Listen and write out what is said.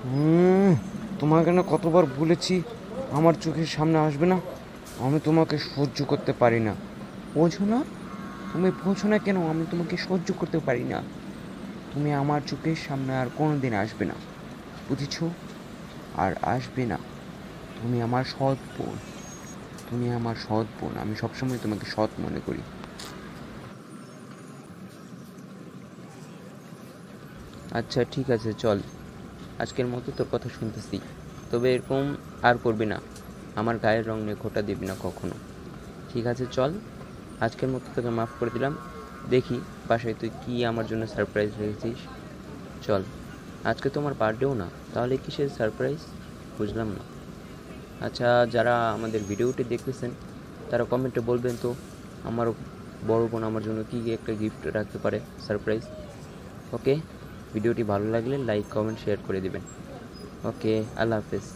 হুম, তোমাকে না কতবার বলেছি আমার চোখের সামনে আসবে না। আমি তোমাকে সহ্য করতে পারি না। বোঝো না? তুমি বোঝো না কেন আমি তোমাকে সহ্য করতে পারি না? তুমি আমার চোখের সামনে আর কোনোদিন আসবে না, বুঝেছো? আর আসবে না। তুমি আমার সৎ বোন। তুমি আমার সৎ বোন, আমি সবসময় তোমাকে সৎ মনে করি। আচ্ছা ঠিক আছে, চল। আজকের মতো তোর কথা শুনতেছি, তবে এরকম আর করবি না। আমার গায়ের রং নিয়ে খোঁটা দিবি না কখনো। ঠিক আছে চল, আজকের মতো তোকে মাফ করে দিলাম। দেখি বাসায় তুই কি আমার জন্য সারপ্রাইজ রেখেছিস। চল। আজকে তোমার বার্থডেও না, তাহলে কিসের সারপ্রাইজ? বুঝলাম না। আচ্ছা, যারা আমাদের ভিডিওটি দেখতেছেন তারা কমেন্টে বলবেন তো আমার বড় বোন আমার জন্য কী একটা গিফট রাখতে পারে, সারপ্রাইজ। ওকে, ভিডিওটি ভালো লাগলে লাইক কমেন্ট শেয়ার করে দিবেন। ওকে, আল্লাহ হাফেজ।